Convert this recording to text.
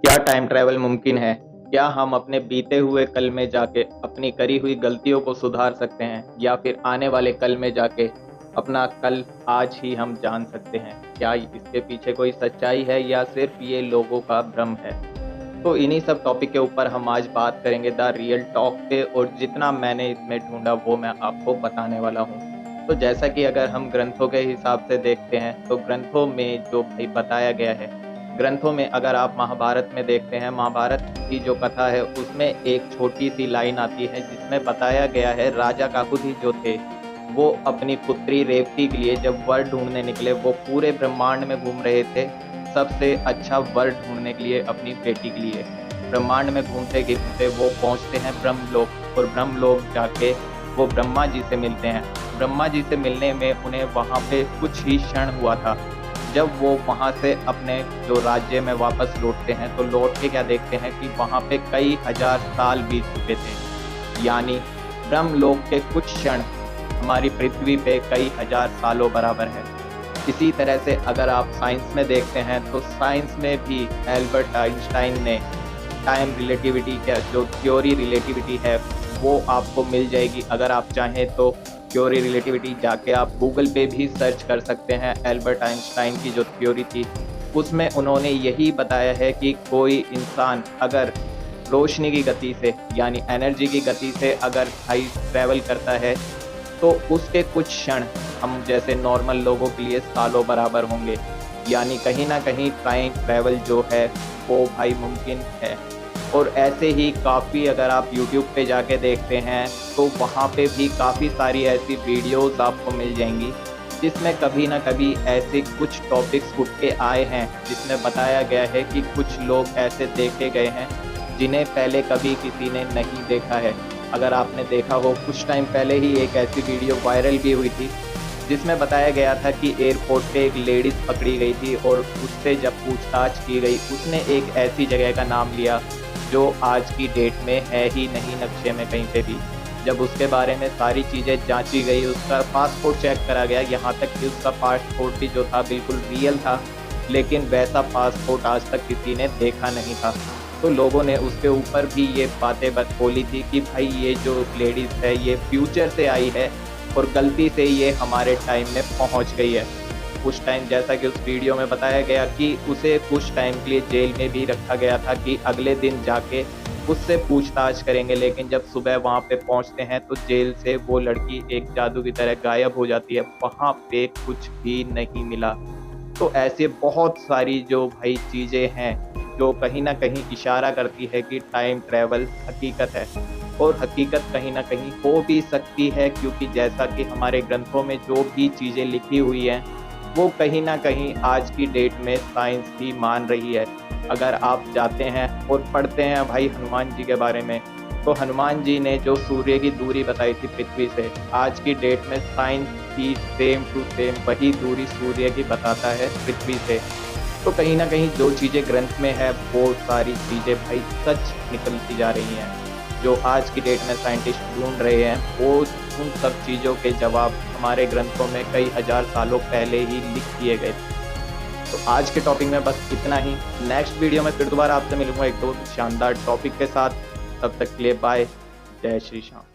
क्या time travel मुमकिन है? क्या हम अपने बीते हुए कल में जाके अपनी करी हुई गलतियों को सुधार सकते हैं या फिर आने वाले कल में जाके अपना कल आज ही हम जान सकते हैं? क्या इसके पीछे कोई सच्चाई है या सिर्फ ये लोगों का भ्रम है? तो इन्हीं सब टॉपिक के ऊपर हम आज बात करेंगे द रियल टॉक पे, और जितना मैंने इसमें ढूंढा वो मैं आपको बताने वाला हूँ। तो जैसा कि अगर हम ग्रंथों के हिसाब से देखते हैं तो ग्रंथों में जो भाई बताया गया है, ग्रंथों में अगर आप महाभारत में देखते हैं, महाभारत की जो कथा है उसमें एक छोटी सी लाइन आती है जिसमें बताया गया है राजा काकुति जो थे वो अपनी पुत्री रेवती के लिए जब वर ढूंढने निकले, वो पूरे ब्रह्मांड में घूम रहे थे सबसे अच्छा वर ढूंढने के लिए अपनी बेटी के लिए। ब्रह्मांड में घूमते घूमते वो पहुंचते हैं ब्रह्मलोक, और ब्रह्मलोक जाके वो ब्रह्मा जी से मिलते हैं। ब्रह्मा जी से मिलने में उन्हें वहाँ पे कुछ ही क्षण हुआ था। जब वो वहाँ से अपने जो राज्य में वापस लौटते हैं तो लौट के क्या देखते हैं कि वहाँ पे कई हजार साल बीत चुके थे, यानी ब्रह्मलोक के कुछ क्षण हमारी पृथ्वी पे कई हजार सालों बराबर है। इसी तरह से अगर आप साइंस में देखते हैं तो साइंस में भी एल्बर्ट आइंस्टाइन ने टाइम रिलेटिविटी का जो थ्योरी रिलेटिविटी है वो आपको मिल जाएगी। अगर आप चाहें तो थ्योरी रिलेटिविटी जाके आप गूगल पे भी सर्च कर सकते हैं। एल्बर्ट आइंस्टाइन की जो थ्योरी थी उसमें उन्होंने यही बताया है कि कोई इंसान अगर रोशनी की गति से यानी एनर्जी की गति से अगर हाई ट्रैवल करता है तो उसके कुछ क्षण हम जैसे नॉर्मल लोगों के लिए सालों बराबर होंगे, यानी कहीं ना कहीं टाइम ट्रैवल जो है वो भाई मुमकिन है। और ऐसे ही काफ़ी अगर आप YouTube पे जाके देखते हैं तो वहाँ पे भी काफ़ी सारी ऐसी वीडियोस आपको मिल जाएंगी जिसमें कभी ना कभी ऐसे कुछ टॉपिक्स उठ के आए हैं जिसमें बताया गया है कि कुछ लोग ऐसे देखे गए हैं जिन्हें पहले कभी किसी ने नहीं देखा है। अगर आपने देखा हो, कुछ टाइम पहले ही एक ऐसी वीडियो वायरल भी हुई थी जिसमें बताया गया था कि एयरपोर्ट पे एक लेडीज़ पकड़ी गई थी और उससे जब पूछताछ की गई उसने एक ऐसी जगह का नाम लिया जो आज की डेट में है ही नहीं नक्शे में कहीं पे भी। जब उसके बारे में सारी चीज़ें जांची गई, उसका पासपोर्ट चेक करा गया, यहाँ तक कि उसका पासपोर्ट भी जो था बिल्कुल रियल था, लेकिन वैसा पासपोर्ट आज तक किसी ने देखा नहीं था। तो लोगों ने उसके ऊपर भी ये बातें बोली थी कि भाई ये जो लेडीज़ है ये फ्यूचर से आई है और गलती से ये हमारे टाइम में पहुंच गई है। कुछ टाइम जैसा कि उस वीडियो में बताया गया कि उसे कुछ टाइम के लिए जेल में भी रखा गया था कि अगले दिन जाके उससे पूछताछ करेंगे, लेकिन जब सुबह वहाँ पे पहुँचते हैं तो जेल से वो लड़की एक जादू की तरह गायब हो जाती है, वहाँ पे कुछ भी नहीं मिला। तो ऐसे बहुत सारी जो भाई चीज़ें हैं जो कहीं ना कहीं इशारा करती है कि टाइम ट्रैवल हकीकत है, और हकीकत कहीं ना कहीं हो भी सकती है, क्योंकि जैसा कि हमारे ग्रंथों में जो भी चीज़ें लिखी हुई हैं वो कहीं ना कहीं आज की डेट में साइंस भी मान रही है। अगर आप जाते हैं और पढ़ते हैं भाई हनुमान जी के बारे में, तो हनुमान जी ने जो सूर्य की दूरी बताई थी पृथ्वी से, आज की डेट में साइंस भी सेम टू सेम वही दूरी सूर्य की बताता है पृथ्वी से। तो कहीं ना कहीं जो चीज़ें ग्रंथ में है वो सारी चीज़ें भाई सच निकलती जा रही हैं। जो आज की डेट में साइंटिस्ट ढूंढ रहे हैं वो उन सब चीज़ों के जवाब हमारे ग्रंथों में कई हजार सालों पहले ही लिख दिए गए थे। तो आज के टॉपिक में बस इतना ही। नेक्स्ट वीडियो में फिर दोबारा आपसे मिलूंगा एक दो शानदार टॉपिक के साथ। तब तक के लिए बाय, जय श्री श्याम।